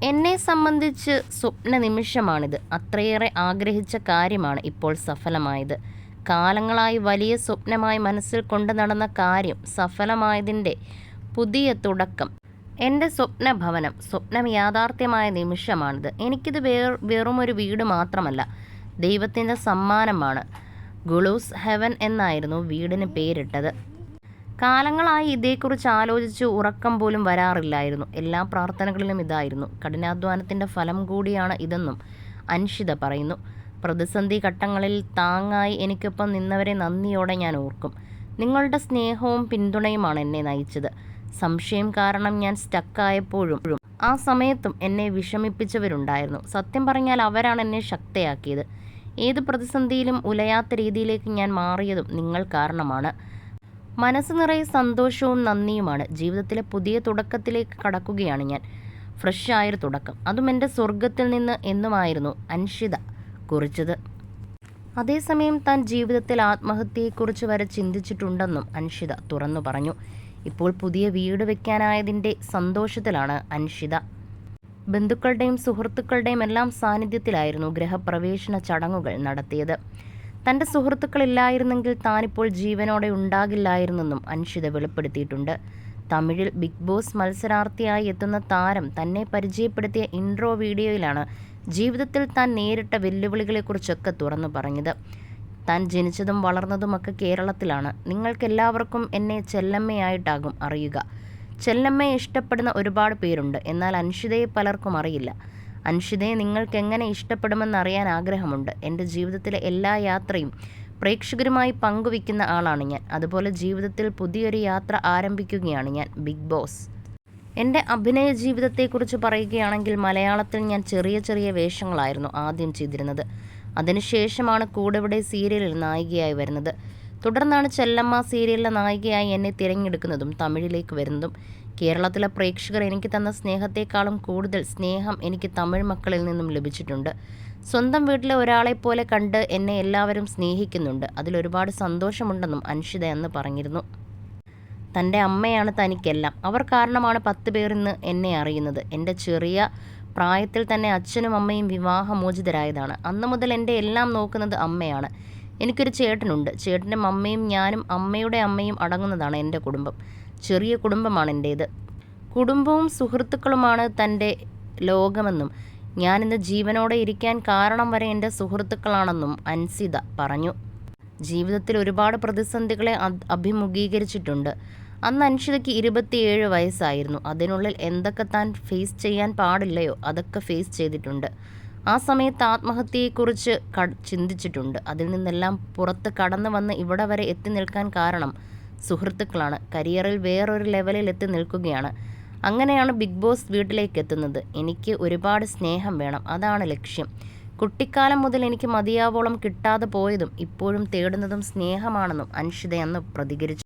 എന്നെ സംബന്ധിച്ച് സ്വപ്ന നിമിഷമാണിത്. അത്രയേറെ ആഗ്രഹിച്ച കാര്യമാണ് ഇപ്പോൾ സഫലമായത്. കാലങ്ങളായി വലിയ സ്വപ്നമായി മനസ്സിൽ കൊണ്ടു നടന്ന കാര്യം സഫലമായതിൻ്റെ പുതിയ തുടക്കം. എൻ്റെ സ്വപ്നഭവനം, സ്വപ്നം യാഥാർത്ഥ്യമായ നിമിഷമാണിത്. എനിക്കിത് വെറുമൊരു വീട് മാത്രമല്ല, ദൈവത്തിൻ്റെ സമ്മാനമാണ്. ഗുളൂസ് ഹെവൻ എന്നായിരുന്നു വീടിന് പേരിട്ടത്. കാലങ്ങളായി ഇതേക്കുറിച്ച് ആലോചിച്ച് ഉറക്കം പോലും വരാറില്ലായിരുന്നു. എല്ലാ പ്രാർത്ഥനകളിലും ഇതായിരുന്നു. കഠിനാധ്വാനത്തിൻ്റെ ഫലം കൂടിയാണ് ഇതെന്നും അൻഷിത പറയുന്നു. പ്രതിസന്ധി ഘട്ടങ്ങളിൽ താങ്ങായി എനിക്കൊപ്പം നിന്നവരെ നന്ദിയോടെ ഞാൻ ഓർക്കും. നിങ്ങളുടെ സ്നേഹവും പിന്തുണയുമാണ് എന്നെ നയിച്ചത്. സംശയം കാരണം ഞാൻ സ്റ്റക്കായപ്പോഴും ആ സമയത്തും എന്നെ വിഷമിപ്പിച്ചവരുണ്ടായിരുന്നു. സത്യം പറഞ്ഞാൽ അവരാണ് എന്നെ ശക്തയാക്കിയത്. ഏത് പ്രതിസന്ധിയിലും ഉലയാത്ത രീതിയിലേക്ക് ഞാൻ മാറിയതും നിങ്ങൾ കാരണമാണ്. മനസ്സ് നിറയെ സന്തോഷവും നന്ദിയുമാണ്. ജീവിതത്തിലെ പുതിയ തുടക്കത്തിലേക്ക് കടക്കുകയാണ് ഞാൻ. ഫ്രഷ് ആയൊരു തുടക്കം, അതും എൻ്റെ സ്വർഗത്തിൽ നിന്ന് എന്നുമായിരുന്നു അൻഷിത കുറിച്ചത്. അതേസമയം താൻ ജീവിതത്തിൽ ആത്മഹത്യയെക്കുറിച്ച് വരെ ചിന്തിച്ചിട്ടുണ്ടെന്നും അൻഷിത തുറന്നു പറഞ്ഞു. ഇപ്പോൾ പുതിയ വീട് വെക്കാനായതിൻ്റെ സന്തോഷത്തിലാണ് അൻഷിത. ബന്ധുക്കളുടെയും സുഹൃത്തുക്കളുടെയും എല്ലാം സാന്നിധ്യത്തിലായിരുന്നു ഗൃഹപ്രവേശന ചടങ്ങുകൾ നടത്തിയത്. തൻ്റെ സുഹൃത്തുക്കളില്ലായിരുന്നെങ്കിൽ താനിപ്പോൾ ജീവനോടെ ഉണ്ടാകില്ലായിരുന്നെന്നും അൻഷിത വെളിപ്പെടുത്തിയിട്ടുണ്ട്. തമിഴിൽ ബിഗ് ബോസ് മത്സരാർത്ഥിയായി എത്തുന്ന താരം തന്നെ പരിചയപ്പെടുത്തിയ ഇൻട്രോ വീഡിയോയിലാണ് ജീവിതത്തിൽ താൻ നേരിട്ട വെല്ലുവിളികളെക്കുറിച്ചൊക്കെ തുറന്നു പറഞ്ഞത്. താൻ ജനിച്ചതും വളർന്നതുമൊക്കെ കേരളത്തിലാണ്. നിങ്ങൾക്കെല്ലാവർക്കും എന്നെ ചെല്ലമ്മയായിട്ടാകും അറിയുക. ചെല്ലമ്മയെ ഇഷ്ടപ്പെടുന്ന ഒരുപാട് പേരുണ്ട്. എന്നാൽ അൻഷിതയെ പലർക്കും അറിയില്ല. അൻഷിതയെ നിങ്ങൾക്ക് എങ്ങനെ ഇഷ്ടപ്പെടുമെന്നറിയാൻ ആഗ്രഹമുണ്ട്. എൻ്റെ ജീവിതത്തിലെ എല്ലാ യാത്രയും പ്രേക്ഷകരുമായി പങ്കുവയ്ക്കുന്ന ആളാണ് ഞാൻ. അതുപോലെ ജീവിതത്തിൽ പുതിയൊരു യാത്ര ആരംഭിക്കുകയാണ് ഞാൻ. Bigg Boss. എൻ്റെ അഭിനയ ജീവിതത്തെക്കുറിച്ച് പറയുകയാണെങ്കിൽ മലയാളത്തിൽ ഞാൻ ചെറിയ ചെറിയ വേഷങ്ങളായിരുന്നു ആദ്യം ചെയ്തിരുന്നത്. അതിനുശേഷമാണ് കൂടെവിടെ സീരിയലിൽ നായികയായി വരുന്നത്. തുടർന്നാണ് ചെല്ലമ്മ സീരിയലിലെ നായികയായി എന്നെ തിരഞ്ഞെടുക്കുന്നതും തമിഴിലേക്ക് വരുന്നതും. കേരളത്തിലെ പ്രേക്ഷകർ എനിക്ക് തന്ന സ്നേഹത്തെക്കാളും കൂടുതൽ സ്നേഹം എനിക്ക് തമിഴ് മക്കളിൽ നിന്നും ലഭിച്ചിട്ടുണ്ട്. സ്വന്തം വീട്ടിലെ ഒരാളെപ്പോലെ കണ്ട് എന്നെ എല്ലാവരും സ്നേഹിക്കുന്നുണ്ട്. അതിലൊരുപാട് സന്തോഷമുണ്ടെന്നും അൻഷിത എന്ന് പറഞ്ഞിരുന്നു. തൻ്റെ അമ്മയാണ് തനിക്കെല്ലാം. അവർ കാരണമാണ് 10 പേർ ഇന്ന് എന്നെ അറിയുന്നത്. എൻ്റെ ചെറിയ പ്രായത്തിൽ തന്നെ അച്ഛനും അമ്മയും വിവാഹമോചിതരായതാണ്. അന്ന് മുതൽ എൻ്റെ എല്ലാം നോക്കുന്നത് അമ്മയാണ്. എനിക്കൊരു ചേട്ടനുണ്ട്. ചേട്ടൻ്റെ അമ്മയും ഞാനും അമ്മയുടെ അമ്മയും അടങ്ങുന്നതാണ് എൻ്റെ കുടുംബം. ചെറിയ കുടുംബമാണ് എൻ്റേത്. കുടുംബവും സുഹൃത്തുക്കളുമാണ് തൻ്റെ ലോകമെന്നും ഞാനിന്ന് ജീവനോടെ ഇരിക്കാൻ കാരണം വരെ എൻ്റെ സുഹൃത്തുക്കളാണെന്നും അൻഷിത പറഞ്ഞു. ജീവിതത്തിൽ ഒരുപാട് പ്രതിസന്ധികളെ അഭിമുഖീകരിച്ചിട്ടുണ്ട്. അന്ന് അൻഷിതയ്ക്ക് 27 വയസ്സായിരുന്നു. അതിനുള്ളിൽ എന്തൊക്കെ താൻ ഫേസ് ചെയ്യാൻ പാടില്ലയോ അതൊക്കെ ഫേസ് ചെയ്തിട്ടുണ്ട്. ആ സമയത്ത് ആത്മഹത്യയെക്കുറിച്ച് ചിന്തിച്ചിട്ടുണ്ട്. അതിൽ നിന്നെല്ലാം പുറത്ത് കടന്നു വന്ന് ഇവിടെ വരെ എത്തി നിൽക്കാൻ കാരണം സുഹൃത്തുക്കളാണ്. കരിയറിൽ വേറൊരു ലെവലിൽ എത്തി നിൽക്കുകയാണ്. അങ്ങനെയാണ് ബിഗ് ബോസ് വീട്ടിലേക്ക് എത്തുന്നത്. എനിക്ക് ഒരുപാട് സ്നേഹം വേണം, അതാണ് ലക്ഷ്യം. കുട്ടിക്കാലം മുതൽ എനിക്ക് മതിയാവോളം കിട്ടാതെ പോയതും ഇപ്പോഴും തേടുന്നതും സ്നേഹമാണെന്നും അൻഷിത അന്ന് പ്രതികരിച്ചു.